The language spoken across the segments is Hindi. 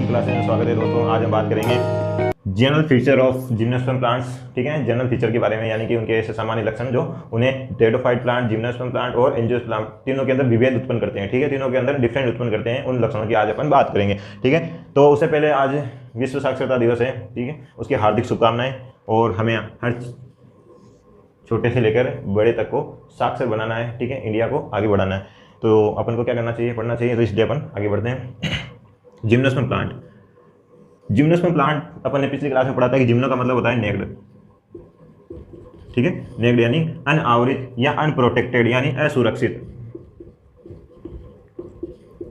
क्लासेस में स्वागत है दोस्तों। आज हम बात करेंगे general feature of gymnosperm plants. ठीक है, जनरल फीचर के बारे में, यानी कि उनके ऐसे सामान्य लक्षण जो उन्हें टेरिडोफाइट प्लांट, जिम्नोस्पर्म प्लांट और एंजियोस्पर्म तीनों के अंदर विभेद उत्पन्न करते हैं। ठीक है, तीनों के अंदर डिफरेंट उत्पन्न करते हैं, उन लक्षणों की आज अपन बात करेंगे। ठीक है, तो उससे पहले आज विश्व साक्षरता दिवस है। ठीक है, उसकी हार्दिक शुभकामनाएं। और हमें हर छोटे से लेकर बड़े तक को साक्षर बनाना है। ठीक है, इंडिया को आगे बढ़ाना है। तो अपन को क्या करना चाहिए, पढ़ना चाहिए। तो इसलिए अपन आगे बढ़ते हैं। Gymnosperm plant. जिम्नोस्पर्म प्लांट अपन ने पिछली क्लास में पढ़ा था कि जिम्नो का मतलब होता है नेक्ड। ठीक है, नेक्ड यानी अनावृत या अनप्रोटेक्टेड यानी असुरक्षित।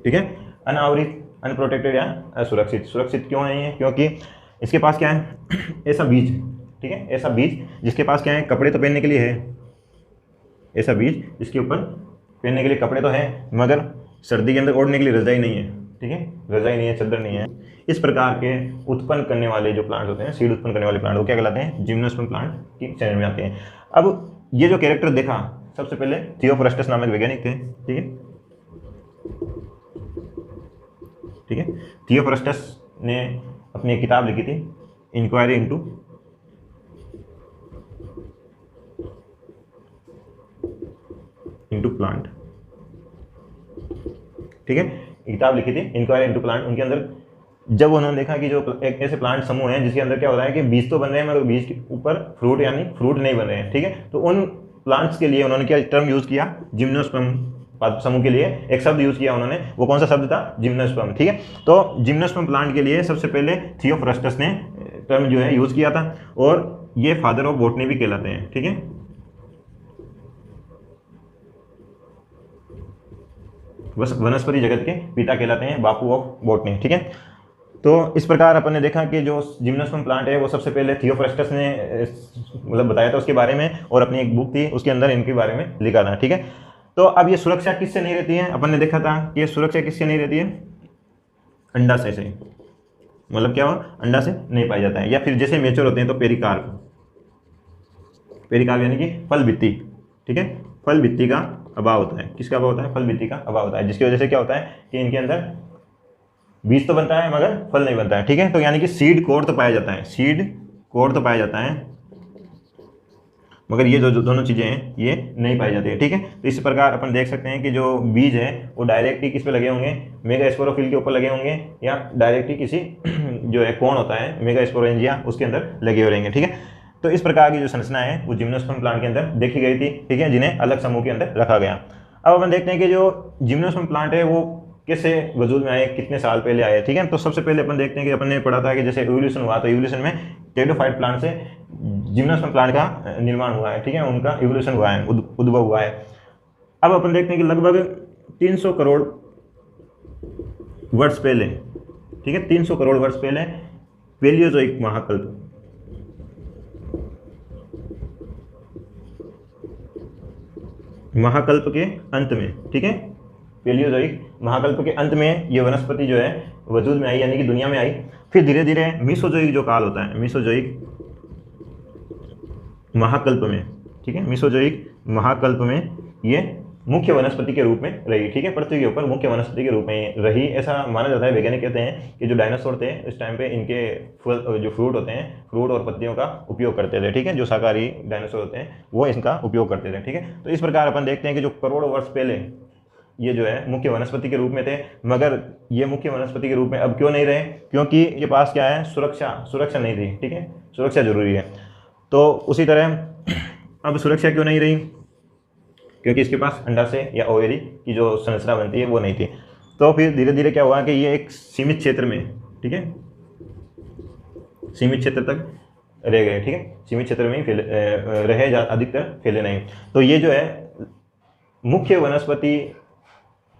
ठीक है, अनावृत, अनप्रोटेक्टेड या असुरक्षित। सुरक्षित क्यों है ये? क्योंकि इसके पास क्या है, ऐसा बीज। ठीक है, ऐसा बीज जिसके पास क्या है, कपड़े तो पहनने के लिए है। ऐसा बीज जिसके ऊपर पहनने के लिए कपड़े तो हैं, मगर सर्दी के अंदर ओढ़ने के लिए रजाई नहीं है। ठीक है, रजाई नहीं है, चादर नहीं है। इस प्रकार के उत्पन्न करने वाले जो प्लांट होते हैं, सीड उत्पन्न करने वाले प्लांट, वो क्या कहलाते हैं? जिम्नोस्पर्म प्लांट की श्रेणी में आते हैं। अब ये जो कैरेक्टर देखा, सबसे पहले थियोफ्रस्टस नामक वैज्ञानिक थे। ठीक है, ठीक है, थियोफ्रस्टस ने अपनी एक किताब लिखी थी, इंक्वायरी इनटू प्लांट। ठीक है, किताब लिखी थी इंक्वायरी इनटू प्लांट। उनके अंदर जब उन्होंने देखा कि जो एक ऐसे प्लांट समूह हैं जिसके अंदर क्या हो रहा है कि बीज तो बन रहे हैं मगर बीज के ऊपर फ्रूट यानी फ्रूट नहीं बन रहे हैं। ठीक है, तो उन प्लांट्स के लिए उन्होंने क्या टर्म यूज किया? जिम्नोस्पर्म समूह के लिए एक शब्द यूज किया उन्होंने। वो कौन सा शब्द था? जिम्नोस्पर्म। ठीक है, तो जिम्नोस्पर्म प्लांट के लिए सबसे पहले थियोफ्रस्टस ने टर्म जो है यूज किया था, और ये फादर ऑफ बॉटनी भी कहलाते हैं। ठीक है, वनस्पति जगत के पिता कहलाते हैं, बापू ऑफ बॉटनी। ठीक है, तो इस प्रकार अपन ने देखा कि जो जिम्नोस्पर्म प्लांट है वो सबसे पहले थियोफ्रस्टस ने मतलब बताया था उसके बारे में, और अपनी एक बुक थी उसके अंदर इनके बारे में लिखा था। ठीक है, तो अब ये सुरक्षा किससे नहीं रहती है? अपन ने देखा था कि ये सुरक्षा किससे नहीं रहती है? अंडाशय से। मतलब क्या हुआ? अंडा से नहीं पाया जाता है, या फिर जैसे मेच्योर होते हैं तो पेरिकार्प। पेरिकार्प यानी कि फल भित्ति। ठीक है, फल भित्ति का अभाव होता है। किसका अभाव होता है? फल भित्ति का अभाव होता है, जिसकी वजह से क्या होता है कि इनके अंदर बीज तो बनता है मगर फल नहीं बनता है। ठीक है, तो यानी कि सीड कोर तो पाया जाता है, सीड कोर तो पाया जाता है, मगर ये जो दोनों चीज़ें हैं ये नहीं पाई जाती है। ठीक है, तो इस प्रकार अपन देख सकते हैं कि जो बीज है वो डायरेक्टली किस पे लगे होंगे? मेगास्पोरोफिल के ऊपर लगे होंगे, या डायरेक्टली किसी जो है कोण होता है मेगास्पोरेंजिया उसके अंदर लगे हुए रहेंगे। ठीक है, तो इस प्रकार की जो संरचना है वो जिम्नोस्पर्म प्लांट के अंदर देखी गई थी। ठीक है, जिन्हें अलग समूह के अंदर रखा गया। अब अपन देखते हैं कि जो जिम्नोस्पर्म प्लांट है वो कैसे वजूद में आए, कितने साल पहले आए। ठीक है, तो सबसे पहले अपन देखते हैं कि अपन ने पढ़ा था कि जैसे इवोल्यूशन हुआ, तो इवोल्यूशन में टेरिडोफाइट प्लांट से जिम्नोस्पर्म प्लांट का निर्माण हुआ है। ठीक है, उनका इवोल्यूशन हुआ है, उद्भव हुआ है। अब अपन देखते हैं कि लगभग 300 करोड़ वर्ष पहले, ठीक है, 300 करोड़ वर्ष पहले पेलियोजोइक महाकल्प, महाकल्प के अंत में, ठीक है, पेलियोजोइक महाकल्प के अंत में ये वनस्पति जो है वजूद में आई, यानी कि दुनिया में आई। फिर धीरे धीरे मीसोजोइक जो काल होता है, मीसोजोइक महाकल्प में, ठीक है, मीसोजोइक महाकल्प में ये मुख्य वनस्पति के रूप में रही। ठीक है, पृथ्वी के ऊपर मुख्य वनस्पति के रूप में रही, ऐसा माना जाता है। वैज्ञानिक कहते हैं कि जो डायनासोर थे इस टाइम पे इनके जो फ्रूट होते हैं, फ्रूट और पत्तियों का उपयोग करते थे। ठीक है, जो शाकाहारी डायनासोर होते हैं वो इसका उपयोग करते थे। ठीक है, तो इस प्रकार अपन देखते हैं कि जो करोड़ों वर्ष पहले ये जो है मुख्य वनस्पति के रूप में थे, मगर ये मुख्य वनस्पति के रूप में अब क्यों नहीं रहे? क्योंकि ये पास क्या है, सुरक्षा नहीं थी। ठीक है, सुरक्षा जरूरी है। तो उसी तरह अब सुरक्षा क्यों नहीं रही? क्योंकि इसके पास अंडाशय या ओवेरी की जो संरचना बनती है वो नहीं थी। तो फिर धीरे धीरे क्या हुआ कि ये एक सीमित क्षेत्र में, ठीक है, सीमित क्षेत्र तक रह गए। ठीक है, सीमित क्षेत्र में ही रहे, अधिकतर फैले नहीं। तो ये जो है मुख्य वनस्पति,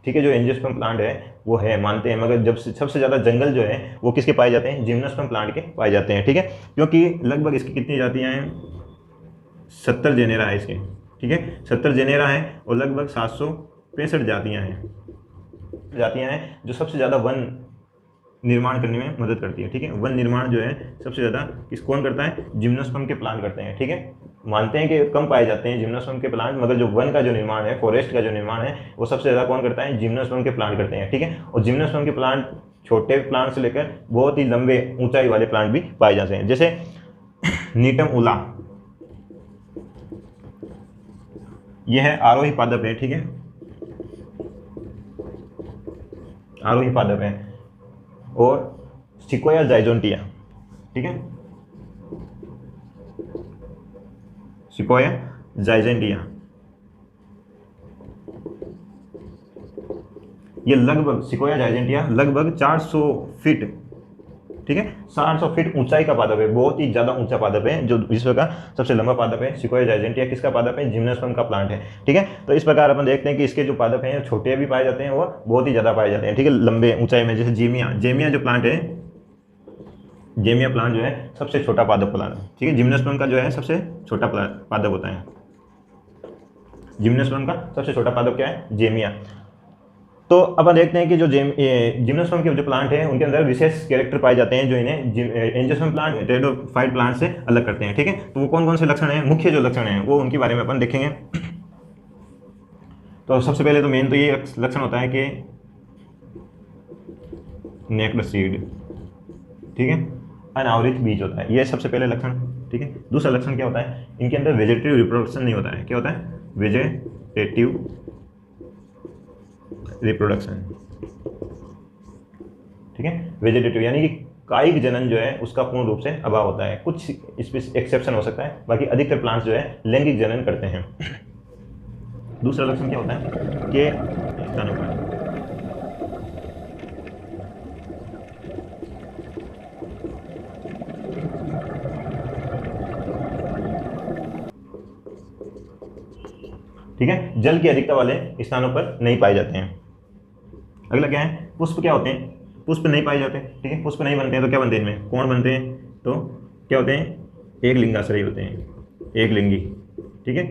ठीक है, जो एंजियोस्पर्म प्लांट है वो है, मानते हैं, मगर जब सबसे ज़्यादा जंगल जो है वो किसके पाए जाते हैं? जिम्नोस्पर्म प्लांट के पाए जाते हैं। ठीक है, क्योंकि लगभग इसकी कितनी जातियाँ हैं? 70 जेनेरा है इसके। ठीक है, 70 जेनेरा है और लगभग 765 जातियाँ हैं जो सबसे ज़्यादा वन निर्माण करने में मदद करती है। ठीक है, वन निर्माण जो है सबसे ज़्यादा कौन करता है? जिम्नोस्पर्म के प्लांट करते हैं। ठीक है, मानते हैं कि कम पाए जाते हैं जिम्नोस्पर्म के प्लांट, मगर जो वन का जो निर्माण है, फॉरेस्ट का जो निर्माण है, वो सबसे ज़्यादा कौन करता है? जिम्नोस्पर्म के प्लांट करते हैं। ठीक है, और जिम्नोस्पर्म के प्लांट छोटे प्लांट से लेकर बहुत ही लंबे ऊंचाई वाले प्लांट भी पाए जाते हैं। जैसे नीटम उला, यह है आरोही पादप है, ठीक है, आरोही पादप है। और सिकोया जाइजोंटिया, ठीक है, सिकोया जाइजेंटिया, ये लगभग सिकोया जाइजेंटिया लगभग 400 फीट, ठीक है, 400 फीट ऊंचाई का पादप है, बहुत ही ज़्यादा ऊंचा पादप है, जो विश्व का सबसे लंबा पादप है। सिकोया जाइजेंटिया किसका पादप है? जिम्नोस्पर्म का प्लांट है, ठीक है। तो इस प्रकार अपन देखते हैं कि इसके जो पादप हैं छोटे भी पाए जाते हैं और बहुत ही ज़्यादा पाए जाते हैं, ठीक है, लंबे ऊंचाई में। जैसे जेमिया, जेमिया जो प्लांट है, जेमिया प्लांट जो है सबसे छोटा पादप प्लांट है, ठीक है। जिम्नोस्पर्म का जो है सबसे छोटा पादप होता है, जिम्नोस्पर्म का सबसे छोटा पादप क्या है? जेमिया। तो अपन देखते हैं कि जो जिम्नोस्पर्म के जो प्लांट हैं उनके अंदर विशेष कैरेक्टर पाए जाते हैं जो इन्हें एंजियोस्पर्म प्लांट, टेरिडोफाइट प्लांट से अलग करते हैं, ठीक है। तो वो कौन कौन से लक्षण हैं, मुख्य जो लक्षण हैं वो उनके बारे में अपन देखेंगे। तो सबसे पहले तो मेन तो ये लक्षण होता है कि नेक्ड सीड, ठीक है, अनावृत बीज होता है, ये सबसे पहले लक्षण, ठीक है। दूसरा लक्षण क्या होता है? इनके अंदर वेजिटेटिव रिप्रोडक्शन नहीं होता है। क्या होता है? वेजिटेटिव रिप्रोडक्शन, ठीक है। वेजिटेटिव यानी कि कायिक जनन जो है उसका पूर्ण रूप से अभाव होता है। कुछ एक्सेप्शन हो सकता है, बाकी अधिकतर प्लांट्स जो है लैंगिक जनन करते हैं। दूसरा लक्षण क्या होता है कि ठीक है, जल की अधिकता वाले स्थानों पर नहीं पाए जाते हैं। अगला क्या है? पुष्प क्या होते हैं? पुष्प नहीं पाए जाते, ठीक है, पुष्प नहीं बनते हैं तो क्या बनते हैं इनमें? कोण बनते हैं। तो क्या होते हैं? एक लिंगाश्रयी होते हैं, एक लिंगी, ठीक है।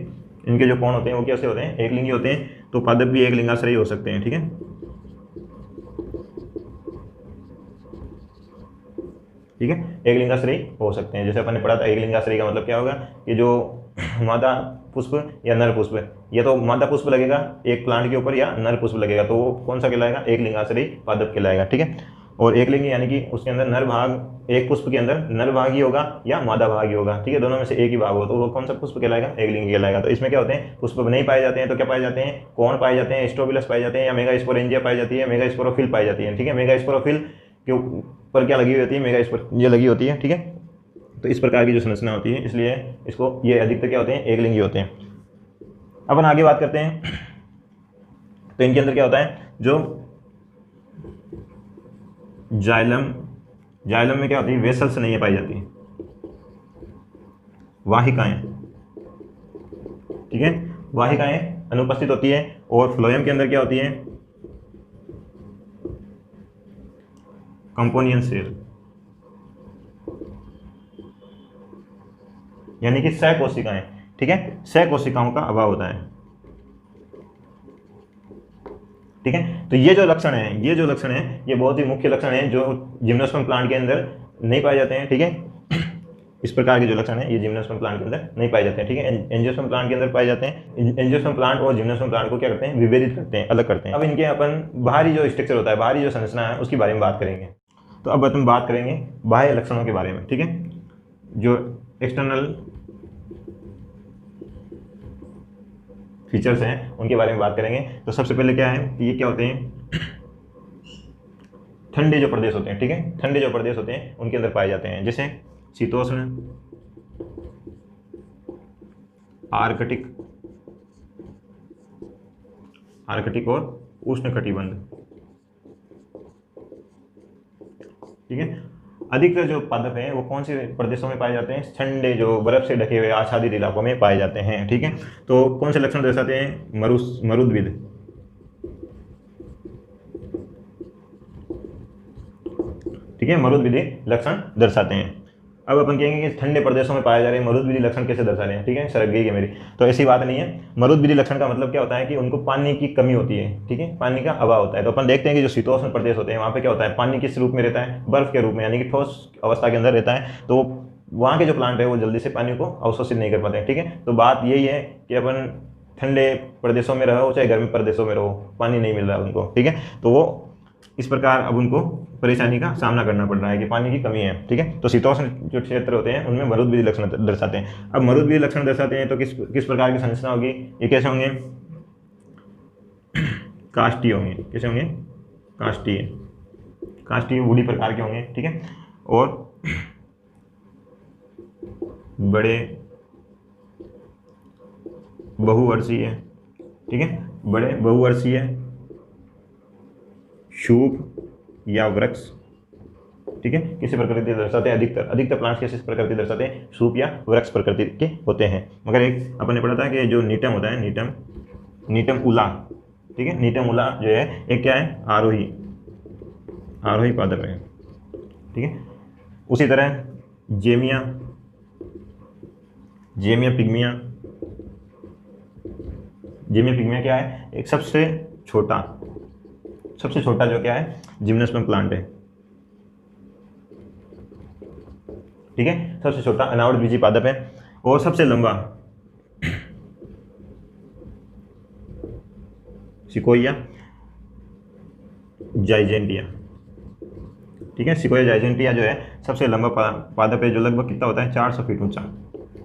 इनके जो कोण होते हैं वो कैसे होते हैं? एक लिंगी होते हैं। तो पादप भी एक लिंगाश्रयी हो सकते हैं, ठीक है, ठीक है, एक लिंगाश्रयी हो सकते हैं। जैसे अपन ने पढ़ा था एक लिंगाश्रयी का मतलब क्या होगा कि जो मादा पुष्प या नर पुष्प, या तो मादा पुष्प लगेगा एक प्लांट के ऊपर या नर पुष्प लगेगा, तो वो कौन सा कहलाएगा? एक लिंगाश्रयी पादप कहलाएगा, ठीक है। और एक लिंगी यानी कि उसके अंदर नर भाग, एक पुष्प के अंदर नर भाग ही होगा या मादा भाग ही होगा, ठीक है, दोनों में से एक ही भाग होगा, तो वो कौन सा पुष्प कहलाएगा? एक लिंगी कहलाएगा। तो इसमें क्या होते हैं? पुष्प नहीं पाए जाते हैं तो क्या पाए जाते हैं? कोण पाए जाते हैं, स्ट्रोबिलस पाए जाते हैं, या मेगास्पोरेंजिया पाई जाती है, मेगास्पोरोफिल पाई जाती है, ठीक है। मेगास्पोरोफिल के ऊपर क्या लगी हुई होती है? मेगास्पोरेंजिया लगी होती है, ठीक है। तो इस प्रकार की जो संरचना होती है, इसलिए इसको ये अधिकतर क्या होते हैं? एक लिंगी होते हैं। अपन आगे बात करते हैं। तो इनके अंदर क्या होता है? जो जाइलम, जाइलम में क्या होती है? वेसल्स नहीं है पाई जाती, वाहिकाएं, ठीक है, वाहिकाएं अनुपस्थित होती है। और फ्लोएम के अंदर क्या होती है? कंपोनियन सेल, यानी कि सह कोशिकाएं, ठीक है, सह कोशिकाओं का अभाव होता है, ठीक है। तो ये जो लक्षण है, ये जो लक्षण है, ये बहुत ही मुख्य लक्षण है जो जिम्नोस्पर्म प्लांट के अंदर नहीं पाए जाते हैं, ठीक है। इस प्रकार के जो लक्षण है ये जिम्नोस्पर्म प्लांट के अंदर नहीं पाए जाते हैं, ठीक है, एंजियोस्पर्म प्लांट के अंदर पाए जाते हैं। एंजियोस्पर्म प्लांट और जिम्नोस्पर्म प्लांट को क्या करते हैं? विभेदित करते हैं, अलग करते हैं। अब इनके अपन बाहरी जो स्ट्रक्चर होता है, बाहरी जो संरचना है उसके बारे में बात करेंगे। तो अब अपन बात करेंगे बाह्य लक्षणों के बारे में, ठीक है, जो एक्सटर्नल फीचर्स हैं उनके बारे में बात करेंगे। तो सबसे पहले क्या है कि ये क्या होते हैं? ठंडे जो प्रदेश होते हैं, ठीक है, ठंडे जो प्रदेश होते हैं उनके अंदर पाए जाते हैं, जैसे शीतोष्ण, आर्कटिक, आर्कटिक और उष्णकटिबंध, ठीक है। अधिकतर जो पादप हैं वो कौन से प्रदेशों में पाए जाते हैं? ठंडे जो बर्फ से ढके हुए आच्छादित इलाकों में पाए जाते हैं, ठीक है। तो कौन से लक्षण दर्शाते हैं? मरुद्भिद, ठीक है, मरुद्भिदी लक्षण दर्शाते हैं। अब अपन कहेंगे कि ठंडे प्रदेशों में पाए जा रहे हैं मरुद्भिदी लक्षण कैसे दर्शा रहे हैं, ठीक है, सरक गई है मेरी। तो ऐसी बात नहीं है। मरुद्भिदी लक्षण का मतलब क्या होता है कि उनको पानी की कमी होती है, ठीक है, पानी का अभाव होता है। तो अपन देखते हैं कि जो शीतोष्ण प्रदेश होते हैं वहाँ पे क्या होता है? पानी किस रूप में रहता है? बर्फ के रूप में, यानी कि ठोस अवस्था के अंदर रहता है। तो वहाँ के जो प्लांट है वो जल्दी से पानी को अवशोषित नहीं कर पाते हैं, ठीक है। तो बात यही है कि अपन ठंडे प्रदेशों में रहो चाहे गर्म प्रदेशों में रहो, पानी नहीं मिल रहा है उनको, ठीक है, तो वो इस प्रकार अब उनको परेशानी का सामना करना पड़ रहा है कि पानी की कमी है। ठीक है, तो शीतोष्ण जो क्षेत्र होते हैं उनमें मरुद विधि लक्षण दर्शाते हैं। अब मरुद विधि लक्षण दर्शाते हैं तो किस प्रकार की संरचना होगी, ये कैसे होंगे, काष्ठीय होंगे। कैसे होंगे, काष्ठीय वुडी प्रकार के होंगे। ठीक है, और बड़े बहुवर्षीय, ठीक है, बड़े बहुवर्षीय शूप या वृक्ष। ठीक है, किसी प्रकृति दर्शाते हैं, अधिकतर प्लांट्स किस प्रकृति दर्शाते हैं, शूप या वृक्ष प्रकृति के होते हैं। मगर एक अपन ने पढ़ा था कि जो नीटम होता है, नीटम उला, ठीक है, नीटम उला जो है एक क्या है, आरोही पादप है। ठीक है, उसी तरह जेमिया पिग्मिया क्या है, एक सबसे छोटा जो क्या है, जिम्नोस्पर्म प्लांट है। ठीक है, सबसे छोटा अनावृत बीजी पादप है। और सबसे लंबा सिकोया जाइजेंटिया। ठीक है, सिकोया जाइजेंटिया जो है सबसे लंबा पादप है, जो लगभग कितना होता है, 400 फीट ऊंचा।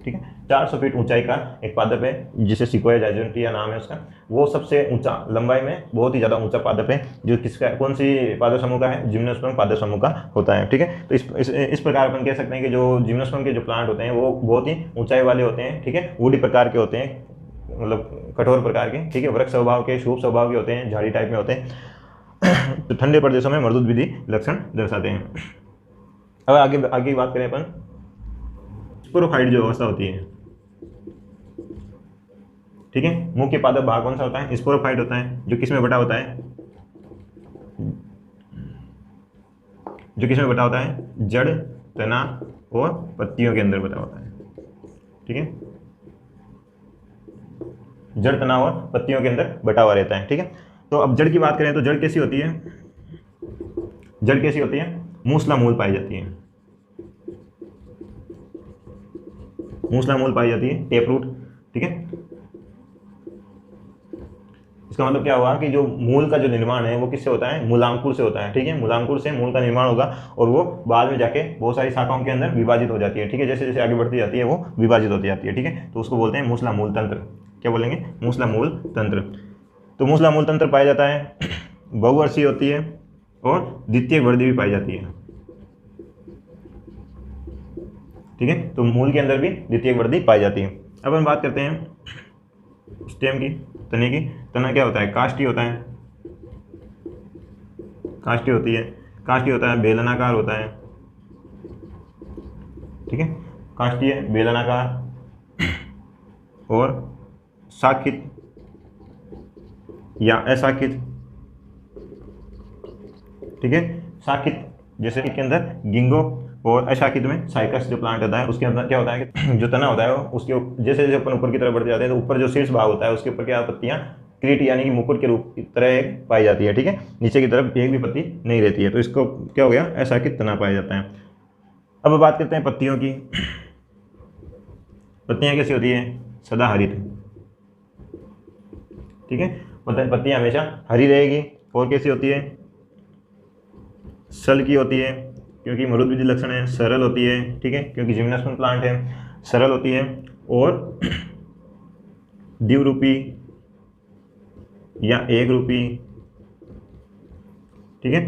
ठीक है, 400 फीट ऊंचाई का एक पादप है जिसे सिकोया जाइजेंटिया नाम है उसका। वो सबसे ऊंचा, लंबाई में बहुत ही ज़्यादा ऊंचा पादप है, जो किसका, कौन सी पादप समूह का है, जिम्नोस्पर्म पादप समूह का होता है। ठीक है, तो इस प्रकार अपन कह सकते हैं कि जो जिम्नोस्पर्म के जो प्लांट होते हैं वो बहुत ही ऊंचाई वाले होते हैं। ठीक है, वुडी प्रकार के होते हैं, मतलब कठोर प्रकार के। ठीक है, वृक्ष स्वभाव के, शूप स्वभाव के होते हैं, झाड़ी टाइप में होते हैं। तो ठंडे प्रदेशों में मरुद विधि लक्षण दर्शाते हैं। अब आगे बात करें अपन, स्पोरोफाइट जो अवस्था होती है। ठीक है, मुख्य पादप भाग कौन सा होता है, स्पोरोफाइट होता है, जो किस में बटा होता है, जड़, तना और पत्तियों के अंदर बटा होता है। ठीक है, जड़, तना और पत्तियों के अंदर बटा हुआ रहता है। ठीक है, तो अब जड़ की बात करें तो जड़ कैसी होती है, मूसला मूल पाई जाती है, टेप रूट। ठीक है, इसका मतलब क्या हुआ कि जो मूल का जो निर्माण है वो किससे होता है, मूलांकुर से होता है। ठीक है, मूलांकुर से मूल का निर्माण होगा और वो बाद में जाके बहुत सारी शाखाओं के अंदर विभाजित हो जाती है। ठीक है, जैसे जैसे आगे बढ़ती जाती है वो विभाजित होती जाती है। ठीक है, तो उसको बोलते हैं मूसला मूल तंत्र। क्या बोलेंगे, मूसला मूल तंत्र। तो मूसला मूल तंत्र पाया जाता है, बहुवर्षीय होती है और द्वितीयक वृद्धि भी पाई जाती है। ठीक है, तो मूल के अंदर भी द्वितीयक वृद्धि पाई जाती है। अब हम बात करते हैं स्टेम की, तने की। तना क्या होता है, काष्ठीय होता है, काष्ठीय होता है, बेलनाकार होता है। ठीक है, काष्ठीय, बेलनाकार और शाखित या अशाखित। ठीक है, शाखित जैसे के अंदर गिंगो और अशाखित में साइकस जो प्लांट होता है उसके अंदर क्या होता है कि जो तना होता है उसके जैसे जैसे अपन ऊपर की तरफ बढ़ते जाते हैं तो ऊपर जो शीर्ष भाग होता है उसके ऊपर क्या पत्तियां क्रीट यानी कि मुकुट के रूप की तरह एक पाई जाती है। ठीक है, नीचे की तरफ एक भी पत्ती नहीं रहती है, तो इसको क्या हो गया, अशाखित तना पाया जाता है। अब बात करते हैं पत्तियों की। पत्तियां कैसी होती है, सदाहरित। ठीक है, पत्तियां हमेशा हरी रहेगी। और कैसी होती है, सल की होती है, क्योंकि मरुद विधि लक्षण है। सरल होती है, ठीक है, क्योंकि जिम्नोस्पर्म प्लांट है, सरल होती है। और द्विरूपी या एक रूपी, ठीक है,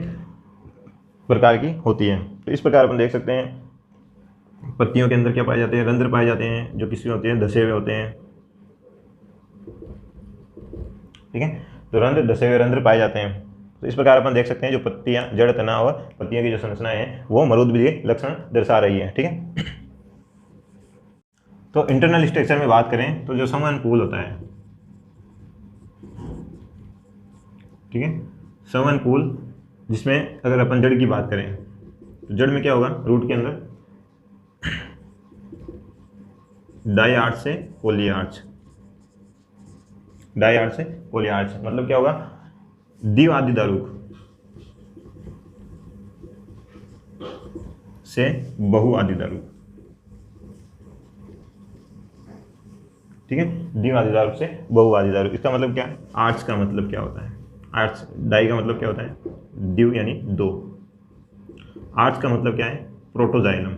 प्रकार की होती है। तो इस प्रकार अपन देख सकते हैं पत्तियों के अंदर क्या पाए जाते हैं, रंध्र पाए जाते हैं, जो किसमें होते हैं, धसे हुए होते हैं। ठीक है, तो धसे हुए रंध्र पाए जाते हैं। तो इस प्रकार अपन देख सकते हैं जो पत्तियां, जड़, तना और पत्तियों की जो संरचनाएं हैं वो मरुद विधि लक्षण दर्शा रही है। ठीक है, तो इंटरनल स्ट्रक्चर में बात करें तो जो समवन पूल होता है, ठीक है, समवन पूल, जिसमें अगर अपन जड़ की बात करें तो जड़ में क्या होगा, रूट के अंदर डाई आर्च से पोली आर्च, मतलब क्या होगा, द्विआदिदारूक से बहुआदिदारूक। ठीक है, द्विआदिदारूक से बहुआदिदारूक। इसका मतलब क्या है, आर्च का मतलब क्या होता है, आर्च डाई का मतलब क्या होता है, द्विव यानी दो। आर्च का मतलब क्या है? प्रोटोजाइलम।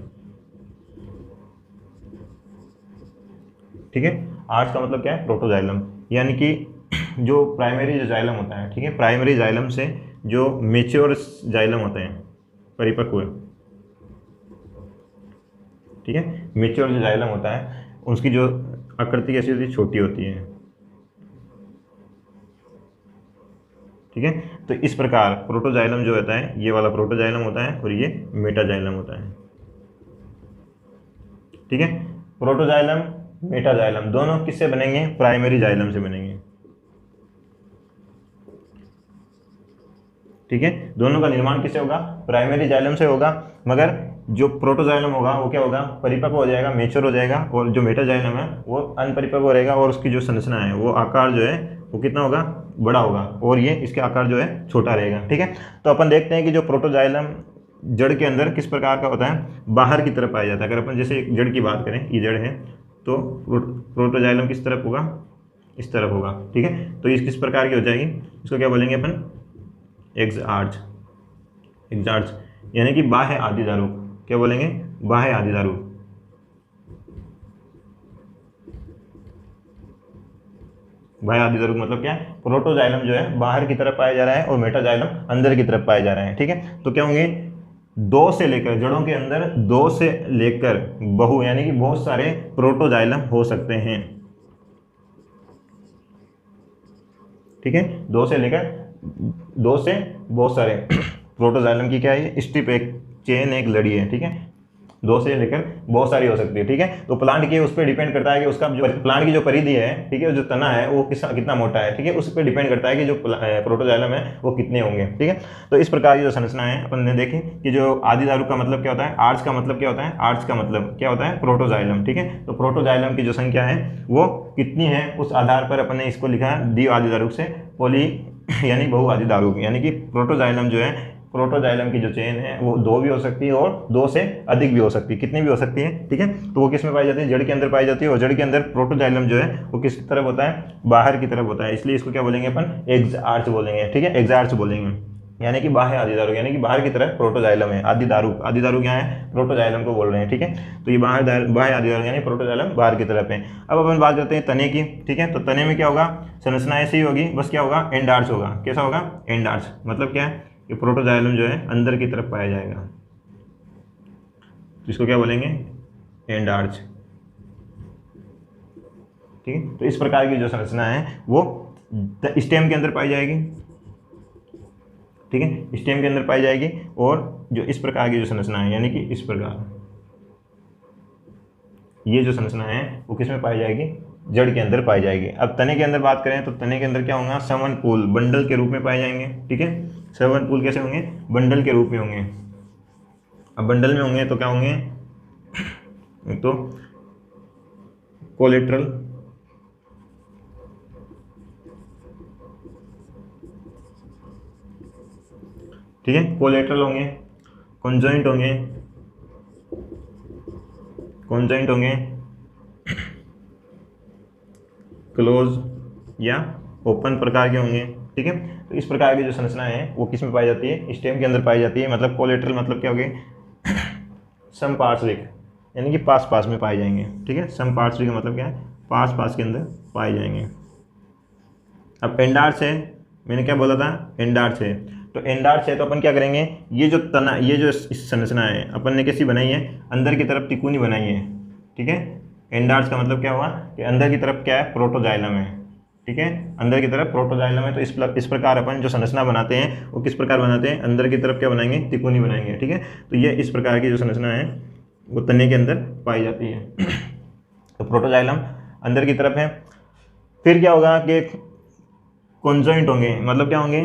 ठीक है, आर्च का मतलब क्या है? प्रोटोजाइलम, यानी कि जो प्राइमरी जो जाइलम होता है, ठीक है, प्राइमरी जाइलम से जो मेच्योर जाइलम होते हैं, परिपक्व, ठीक है, मेच्योर जो जाइलम होता है उसकी जो आकृति कैसी होती है? छोटी होती है। ठीक है, तो इस प्रकार प्रोटोजाइलम जो होता है, ये वाला प्रोटोजाइलम होता है और ये मेटाजाइलम होता है। ठीक है, प्रोटोजाइलम मेटाजाइलम दोनों किससे बनेंगे? प्राइमरी जाइलम से बनेंगे। ठीक है, दोनों का निर्माण किससे होगा? प्राइमरी जाइलम से होगा, मगर जो प्रोटोजाइलम होगा वो क्या होगा? परिपक्व हो जाएगा, मेच्योर हो जाएगा, और जो मेटाजाइलम है वो अनपरिपक्व रहेगा, और उसकी जो संरचना है वो आकार जो है वो कितना होगा? बड़ा होगा, और ये इसके आकार जो है छोटा रहेगा। ठीक है, तो अपन देखते हैं कि जो प्रोटोजाइलम जड़ के अंदर किस प्रकार का होता है? बाहर की तरफ पाया जाता है। अगर अपन जैसे जड़ की बात करें, ये जड़ है, तो प्रोटोजाइलम किस तरफ होगा? इस तरफ होगा। ठीक है, तो इस किस प्रकार की हो जाएगी? इसको क्या बोलेंगे अपन? एक्सआर्च। एक्सआर्च यानी कि बाह्य आदिधारूक। क्या बोलेंगे? बाह्य आदिधारूक। बाह्य आदिधारूक मतलब क्या है? प्रोटोजाइलम जो है बाहर की तरफ पाया जा रहा है और मेटाजाइलम अंदर की तरफ पाया जा रहा है। ठीक है, तो क्या होंगे? दो से लेकर, जड़ों के अंदर दो से लेकर बहु यानी कि बहुत सारे प्रोटोजाइलम हो सकते हैं। ठीक है, दो से लेकर, दो से बहुत सारे प्रोटोजाइलम की क्या है? स्ट्रिप, एक चेन, एक लड़ी है। ठीक है, दो से लेकर बहुत सारी हो सकती है। ठीक है, तो प्लांट के उस पर डिपेंड करता है कि उसका जो प्लांट की जो परिधि है, ठीक है, जो तना है वो कितना मोटा है। ठीक है, उस पर डिपेंड करता है कि जो प्रोटोजाइलम है वो कितने होंगे। ठीक है, तो इस प्रकार की जो संरचना है अपन ने देखी कि जो आदिधारू का मतलब क्या होता है? आर्च का मतलब क्या होता है? आर्च का मतलब क्या होता है? प्रोटोजाइलम। ठीक है, तो प्रोटोजाइलम की जो संख्या है वो कितनी है, उस आधार पर अपन ने इसको लिखा है द्वि आदिधारूक से पॉली यानी बहु आदिधारूक, यानी कि प्रोटोजाइलम जो है, प्रोटोजाइलम की जो चेन है वो दो भी हो सकती है और दो से अधिक भी हो सकती है। कितनी भी हो सकती है। ठीक है, तो वो किस में पाई जाती है? जड़ के अंदर पाई जाती है, और जड़ के अंदर प्रोटोजाइलम जो है वो किस तरफ होता है? बाहर की तरफ होता है, इसलिए इसको क्या बोलेंगे अपन? एक्सआर्च बोलेंगे। ठीक है, एक्सआर्च बोलेंगे, यानी कि बाह्य आदिधारूक, यानी कि बाहर की तरफ प्रोटोजाइलम है। आदिधारूक, आदिधारूक क्या है? प्रोटोजाइलम को बोल रहे हैं। ठीक है, तो ये बाह्य आदिधारूक यानी प्रोटोजाइलम बाहर की तरफ है। अब अपन बात करते हैं तने की। ठीक है, तो तने में क्या होगा? संरचना ऐसी ही होगी, बस क्या होगा? एंड आर्च होगा। कैसा होगा? एंड आर्च मतलब क्या है? कि प्रोटोजाइलम जो है अंदर की तरफ पाया जाएगा, तो इसको क्या बोलेंगे? And arch. ठीक है, तो इस प्रकार की जो संरचना है वो स्टेम के अंदर पाई जाएगी। ठीक है, स्टेम के अंदर पाई जाएगी, और जो इस प्रकार की जो संरचना है, यानी कि इस प्रकार ये जो संरचना है वो किस में पाई जाएगी? जड़ के अंदर पाई जाएगी। अब तने के अंदर बात करें तो तने के अंदर क्या होगा? समनपूल, बंडल के रूप में पाए जाएंगे। ठीक है, समनपूल कैसे होंगे? बंडल के रूप में होंगे। अब बंडल में होंगे तो क्या होंगे? तो कोलेट्रल, ठीक है, कोलेट्रल होंगे, कॉन्जॉइंट होंगे, कॉन्जॉइंट होंगे, क्लोज या ओपन प्रकार के होंगे। ठीक है, तो इस प्रकार की जो संरचना है वो किस में पाई जाती है? स्टेम के अंदर पाई जाती है। मतलब कोलेट्रल मतलब क्या हो गए? समपार्श्विक, यानी कि पास पास में पाए जाएंगे। ठीक है, समपार्श्विक का मतलब क्या है? पास पास के अंदर पाए जाएंगे। अब एंडार्च है, मैंने क्या बोला था? एंडार्च है, तो एंडार्च है तो अपन क्या करेंगे? ये जो तना, ये जो इस संरचना है अपन ने कैसी बनाई है? अंदर की तरफ तिकोनी बनाई है। ठीक है, एंडार्च का मतलब क्या हुआ? कि अंदर की तरफ क्या है? प्रोटोजाइलम है। ठीक है, अंदर की तरफ प्रोटोजाइलम है, तो इस प्रकार अपन जो संरचना बनाते हैं वो किस प्रकार बनाते हैं? अंदर की तरफ क्या बनाएंगे? तिकोनी बनाएंगे। ठीक है, तो ये इस प्रकार की जो संरचना है वो तने के अंदर पाई जाती है। तो प्रोटोजाइलम अंदर की तरफ है। फिर क्या होगा कि कॉन्जॉइंट होंगे, मतलब क्या होंगे?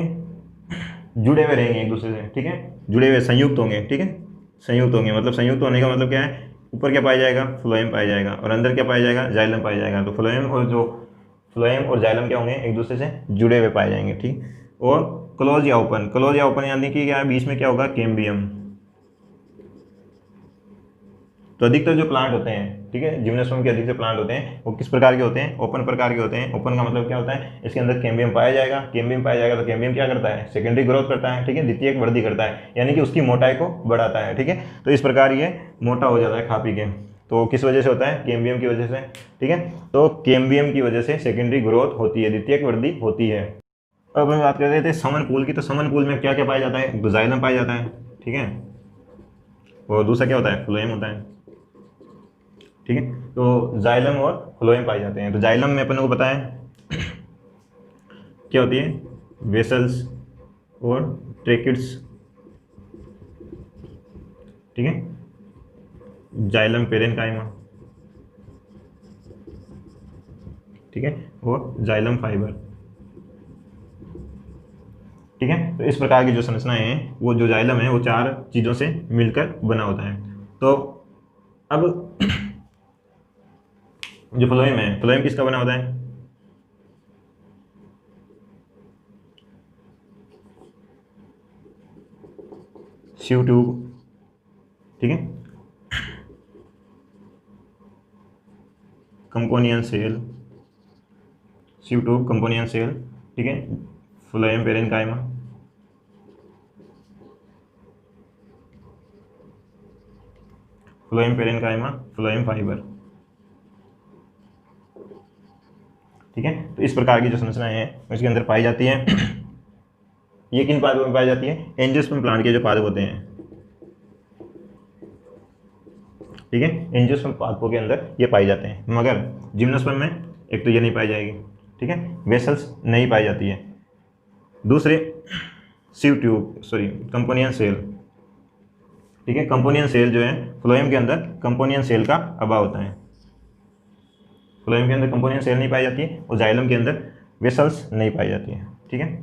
जुड़े हुए रहेंगे एक दूसरे से। ठीक है, जुड़े हुए, संयुक्त होंगे। ठीक है, संयुक्त होंगे, मतलब संयुक्त होने का मतलब क्या है? ऊपर क्या पाया जाएगा? फ्लोएम पाया जाएगा, और अंदर क्या पाया जाएगा? जाइलम पाया जाएगा। तो फ्लोएम और जाइलम क्या होंगे? एक दूसरे से जुड़े हुए पाए जाएंगे। ठीक, और क्लोज या ओपन, क्लोज या ओपन यानी कि क्या? बीच में क्या होगा? कैम्बियम। तो अधिकतर जो प्लांट होते हैं ठीक है। जिम्नोस्पर्म के अधिक से प्लांट होते हैं वो किस प्रकार के होते हैं, ओपन प्रकार के होते हैं। ओपन का मतलब क्या होता है, इसके अंदर कैम्बियम पाया जाएगा। कैम्बियम पाया जाएगा तो कैम्बियम क्या करता है, सेकेंडरी ग्रोथ करता है, ठीक है, द्वितीयक वृद्धि करता है, यानी कि उसकी मोटाई को बढ़ाता है, ठीक है। तो इस प्रकार ये मोटा हो जाता है खा पी के। तो किस वजह से होता है, कैम्बियम की वजह से, ठीक है। तो कैम्बियम की वजह से सेकेंडरी ग्रोथ होती है, द्वितीयक वृद्धि होती है। अब हम बात कर रहे थे समन पूल की, तो समन पूल में क्या क्या पाया जाता है, जाइलम पाया जाता है, ठीक है, और दूसरा क्या होता है, फ्लोएम होता है, ठीक है। तो जाइलम और फ्लोएम पाए जाते हैं। तो जाइलम में अपन को पता है क्या होती है, वेसल्स और ट्रेकिड्स, ठीक है, जाइलम पेरेन्काइमा, ठीक है, और जाइलम फाइबर, ठीक है। तो इस प्रकार की जो संरचनाएं हैं वो जो जाइलम है वो 4 चीज़ों से मिलकर बना होता है। तो अब जो फ्लोएम है, फ्लोएम किसका बना होता है, सिव ट्यूब, ठीक है, कंपोनियन सेल, सिव ट्यूब, कंपोनियन सेल, ठीक है, phloem parenchyma, phloem parenchyma, phloem fibre, ठीक है। तो इस प्रकार की जो संरचनाएं हैं उसके अंदर पाई जाती हैं। ये किन पादपों में पाई जाती है, एंजियोस्पर्म प्लांट के जो पादप होते हैं, ठीक है, एंजियोस्पर्म पादपों के अंदर ये पाए जाते हैं। मगर जिम्नोस्पर्म में एक तो ये नहीं पाई जाएगी, ठीक है, वेसल्स नहीं पाई जाती है। दूसरे सिव ट्यूब, सॉरी, कंपोनियन सेल, ठीक है, कंपोनियन सेल जो है फ्लोएम के अंदर कंपोनियन सेल का अभाव होता है। फ्लोएम के अंदर कंपोनियन सेल नहीं पाई जाती है और जाइलम के अंदर वेसल्स नहीं पाई जाती है, ठीक है।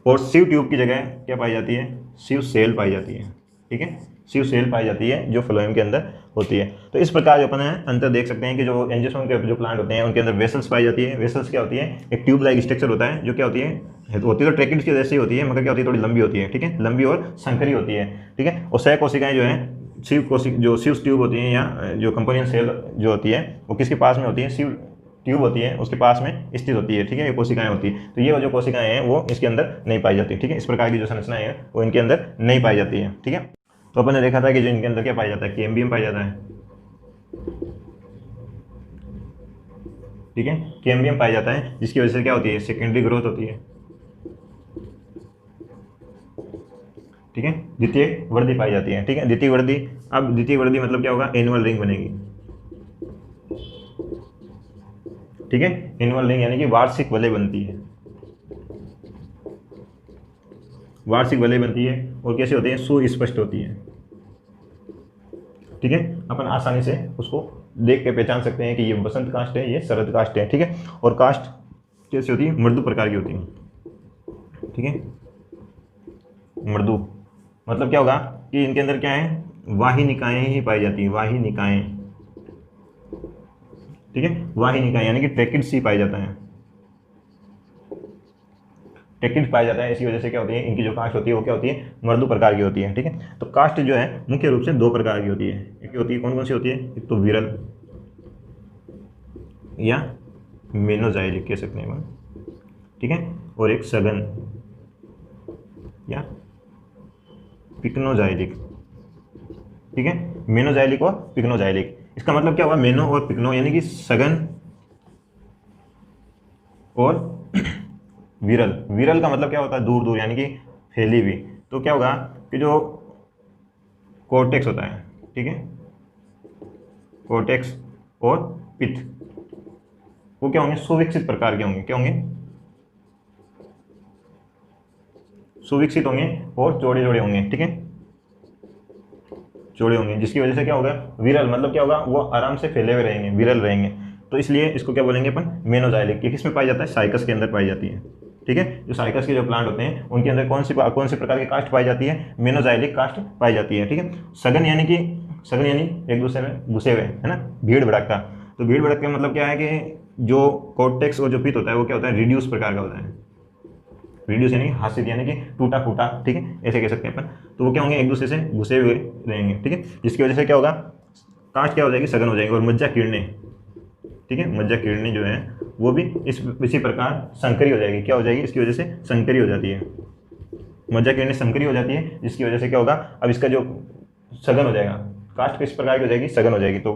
और सिव ट्यूब की जगह क्या पाई जाती है, सिव सेल पाई जाती है, ठीक है, सिव सेल पाई जाती है जो फ्लोएम के अंदर होती है। तो इस प्रकार जो अपन है अंतर देख सकते हैं कि जो एंजियोस्पर्म के जो प्लांट होते हैं उनके अंदर वेसल्स पाई जाती है। वेसल्स क्या होती है, एक ट्यूब लाइक स्ट्रक्चर होता है जो क्या होती है तो ट्रेकिड्स की जैसी होती है, मगर क्या होती है, थोड़ी लंबी होती है, ठीक है, लंबी और संकरी होती है, ठीक है। और सह कोशिकाएं जो है जो सिव ट्यूब होती हैं या जो कंपोनियन सेल जो होती है वो किसके पास में होती है, सिव ट्यूब होती है उसके पास में स्थित होती है, ठीक है, ये कोशिकाएं होती है। तो ये जो कोशिकाएं हैं वो इसके अंदर नहीं पाई जाती, ठीक है। इस प्रकार की जो संरचनाएं हैं वो इनके अंदर नहीं पाई जाती है, ठीक है। तो अपन ने देखा था कि जो इनके अंदर क्या पाया जाता है, कैम्बियम पाया जाता है, ठीक है, कैम्बियम पाया जाता है जिसकी वजह से क्या होती है, सेकेंडरी ग्रोथ होती है, ठीक है, द्वितीय वृद्धि पाई जाती है, ठीक है, द्वितीय वृद्धि। अब द्वितीय वृद्धि मतलब क्या होगा, एनुअल रिंग बनेगी, ठीक है, एनुअल रिंग यानी कि वार्षिक वलय बनती है, वार्षिक वलय बनती है। और कैसे होती है, सुस्पष्ट होती है, ठीक है, अपन आसानी से उसको देख के पहचान सकते हैं कि ये वसंत काष्ठ है, ये शरद काष्ठ है, ठीक है। और काष्ठ कैसी होती है, मृदु प्रकार की होती है, ठीक है, मृदु मतलब क्या होगा कि इनके अंदर क्या है, वाहिनिकाएं ही पाई जाती है, वाहिनिकाएं, ठीक है, वाहिनिकाएं यानी कि ट्रेकिड्स ही पाया जाता है, ट्रेकिड्स पाया जाता है। इसी वजह से क्या होती है, इनकी जो काष्ठ होती है वो क्या होती है, मृदु प्रकार की होती है, ठीक है। तो काष्ठ जो है मुख्य रूप से 2 प्रकार की होती है। एक होती है, कौन कौन सी होती है, एक तो विरल या मेनोजाइलिक कह सकते हैं, ठीक है, और एक सघन या पिक्नोजाइलिक, ठीक है, मेनोजाइलिक और पिक्नोजाइलिक। इसका मतलब क्या हुआ, मेनो और पिक्नो यानी कि सघन और विरल। विरल का मतलब क्या होता है, दूर दूर यानी कि फैली हुई। तो क्या होगा कि जो कोर्टेक्स होता है, ठीक है, कोर्टेक्स और पित्त वो क्या होंगे, सुविकसित प्रकार के होंगे, क्या होंगे, सुविकसित होंगे और चौड़े चौड़े होंगे, ठीक है, चौड़े होंगे, जिसकी वजह से क्या होगा, विरल मतलब क्या होगा, वो आराम से फैले हुए रहेंगे, विरल रहेंगे। तो इसलिए इसको क्या बोलेंगे अपन, मेनोजाइलिक। ये किस में पाई जाता है, साइकस के अंदर पाई जाती है, ठीक है। जो साइकस के जो प्लांट होते हैं उनके अंदर कौन सी प्रकार की काष्ठ पाई जाती है, मेनोजाइलिक काष्ठ पाई जाती है, ठीक है। सघन यानी एक दूसरे में घुसे हुए, है ना, भीड़ भड़कता। तो भीड़ भड़क का मतलब क्या है कि जो कोर्टेक्स और जो पित्त होता है वो क्या होता है, रिड्यूस प्रकार का होता है, रिड्यूस यानी हासिल यानी कि टूटा फूटा, ठीक है, ऐसे कह सकते हैं अपन। तो वो क्या होंगे, एक दूसरे से घुसे हुए रहेंगे, ठीक है, जिसकी वजह से क्या होगा, कास्ट क्या हो जाएगी, सघन हो जाएगी। और मज्जा किरणें, ठीक है, मज्जा किरणें जो है वो भी इसी प्रकार संकरी हो जाएगी। क्या हो जाएगी, इसकी वजह से संकरी हो जाती है, मज्जा किरणें संकरी हो जाती है, जिसकी वजह से क्या होगा, अब इसका जो सघन हो जाएगा, कास्ट किस प्रकार की हो जाएगी, सघन हो जाएगी। तो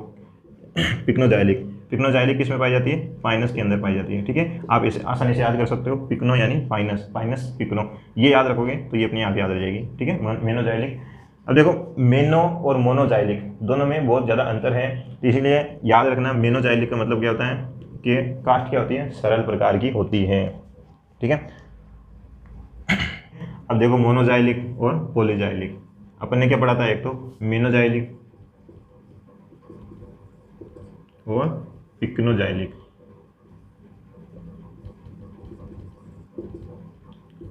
पिक्नोजाइलिक, पिक्नोजाइलिक किस में पाई जाती है, फाइनस के अंदर पाई जाती है, ठीक है। आप इसे आसानी से याद कर सकते हो, पिक्नो यानी फाइनस, फाइनस पिक्नो, ये याद रखोगे तो ये अपने आप याद रह जाएगी, ठीक है। मेनोजाइलिक, अब देखो मेनो और मोनोजाइलिक दोनों में बहुत ज़्यादा अंतर है, तो इसीलिए याद रखना मेनोजाइलिक का मतलब क्या होता है कि कास्ट क्या होती है, सरल प्रकार की होती है, ठीक है। अब देखो मोनोजाइलिक और पॉलीजाइलिक, अपन ने क्या पढ़ा था, एक तो मेनोजाइलिक और पिक्नोजाइलिक,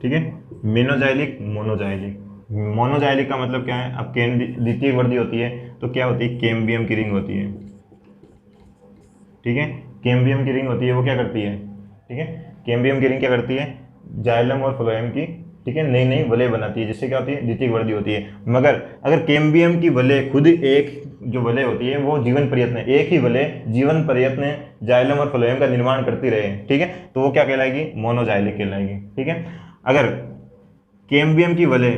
ठीक है। मेनोजाइलिक, मोनोजाइलिक, मोनोजाइलिक का मतलब क्या है, अब द्वितीय वर्दी होती है तो क्या होती है, कैम्बियम की रिंग होती है, ठीक है। कैम्बियम की रिंग होती है, वो क्या करती है, ठीक है, कैम्बियम की रिंग क्या करती है, जाइलम और फ्लोएम की, ठीक है, नई नई वलय बनाती है, जिससे क्या होती है, द्वितीय वर्दी होती है। मगर अगर कैम्बियम की वलय खुद एक जो वलय होती है वो जीवन प्रयत्न, एक ही वलय जीवन प्रयत्न जाइलम और फ्लोएम का निर्माण करती रहे, ठीक है, तो वो क्या कहलाएगी, मोनोजाइलिक कहलाएगी, ठीक है। अगर कैम्बियम की वलय,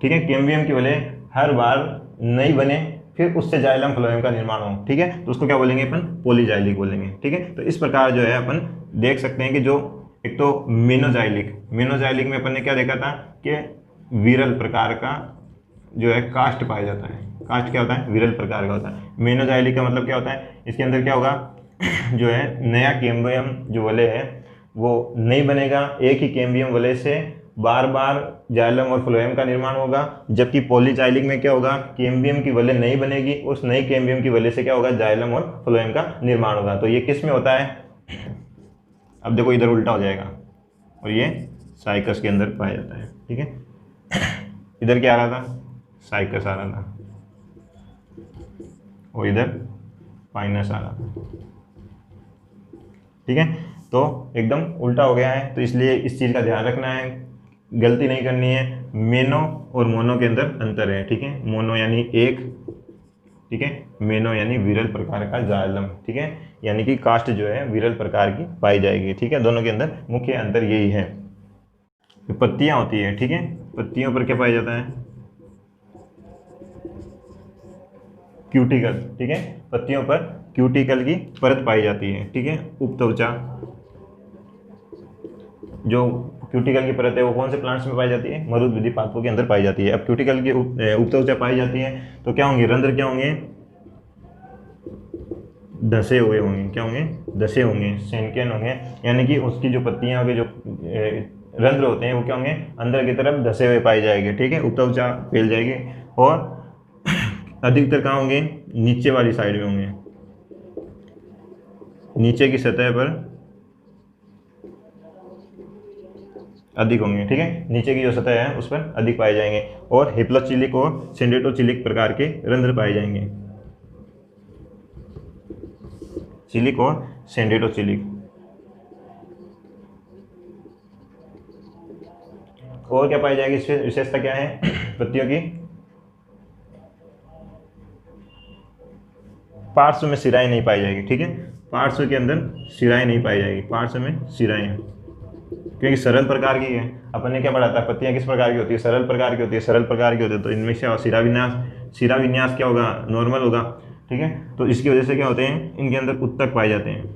ठीक है, कैम्बियम की वलय हर बार नई बने फिर उससे जाइलम फ्लोएम का निर्माण हो, ठीक है, तो उसको क्या बोलेंगे अपन, पॉलीजाइलिक बोलेंगे, ठीक है। तो इस प्रकार जो है अपन देख सकते हैं कि जो एक तो मेनोजाइलिक, मेनोजाइलिक में अपन ने क्या देखा था कि विरल प्रकार का जो है कास्ट पाया जाता है, कास्ट क्या होता है, विरल प्रकार का होता है। मेनोजाइलिक का मतलब क्या होता है, इसके अंदर क्या होगा जो है नया कैम्बियम जो वलय है वो नहीं बनेगा, एक ही कैम्बियम वलय से बार बार जाइलम और फ्लोएम का निर्माण होगा। जबकि पॉलीजाइलिक में क्या होगा, कैम्बियम की वलय नहीं बनेगी, उस नई कैम्बियम की वलय से क्या होगा, जाइलम और फ्लोएम का निर्माण होगा। तो ये किस में होता है, अब देखो इधर उल्टा हो जाएगा, और ये साइकस के अंदर पाया जाता है, ठीक है। इधर क्या आ रहा था, साइकस आ रहा था, और इधर फाइनस आ रहा था, ठीक है। तो एकदम उल्टा हो गया है, तो इसलिए इस चीज़ का ध्यान रखना है, गलती नहीं करनी है। मेनो और मोनो के अंदर अंतर है, ठीक है, मोनो यानी एक, ठीक है, मेनो यानी विरल प्रकार का जाइलम, ठीक है, यानी कि कास्ट जो है विरल प्रकार की पाई जाएगी, ठीक है। दोनों के अंदर मुख्य अंतर यही है। पत्तियां होती है, ठीक है, पत्तियों पर क्या पाया जाता है, क्यूटिकल, ठीक है, पत्तियों पर क्यूटिकल की परत पाई जाती है, ठीक है। उपत्वचा, जो क्यूटिकल की परत है वो कौन से प्लांट्स में पाई जाती है, मरुद्भिदी पादपों के अंदर पाई जाती है। अब क्यूटिकल की उपत्वचा पाई जाती है तो क्या होंगे, रंध्र क्या होंगे, धसे हुए होंगे, क्या होंगे, धसे होंगे, सेंकेन होंगे, यानी कि उसकी जो पत्तियां होंगे, जो रंध्र होते हैं वो क्या होंगे, अंदर की तरफ धसे हुए पाए जाएंगे, ठीक है, उपत्वचा फैल जाएगी। और अधिकतर कहाँ होंगे, नीचे वाली साइड में होंगे, नीचे की सतह पर अधिक होंगे, ठीक है, नीचे की जो सतह है उस पर अधिक पाए जाएंगे। और हिप्लोचिलिक और सिंडेटोचिलिक प्रकार के रंध्र पाए जाएंगे, चिलिक और सेंडेटोचिलिक। और क्या पाई जाएगी, इसमें विशेषता क्या है पत्तियों की, पार्श्व में सिराएं नहीं पाई जाएगी, ठीक है, पार्श्व के अंदर सिराएं नहीं पाई जाएगी, पार्श्व में सिराएं, क्योंकि सरल प्रकार की है। अपन ने क्या पढ़ा था, पत्तियां किस प्रकार की होती है, सरल प्रकार की होती है, सरल प्रकार की होती है, तो इनमें से शिरा विन्यास क्या होगा, नॉर्मल होगा, ठीक है। तो इसकी वजह से क्या होते हैं, इनके अंदर उत्तक पाए जाते हैं,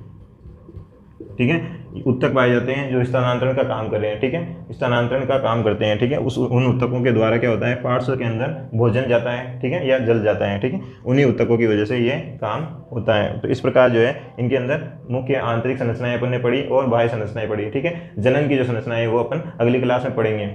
ठीक है, उत्तक पाए जाते हैं जो स्थानांतरण का काम कर रहे हैं, ठीक है, स्थानांतरण का काम करते हैं, ठीक है। उन उत्तकों के द्वारा क्या होता है, पार्श्व के अंदर भोजन जाता है, ठीक है, या जल जाता है, ठीक है, उन्हीं उत्तकों की वजह से ये काम होता है। तो इस प्रकार जो है इनके अंदर मुख्य आंतरिक संरचनाएं अपन ने पढ़ी और बाह्य संरचनाएं पढ़ी, ठीक है। जनन की जो संरचना है वो अपन अगली क्लास में पढ़ेंगे।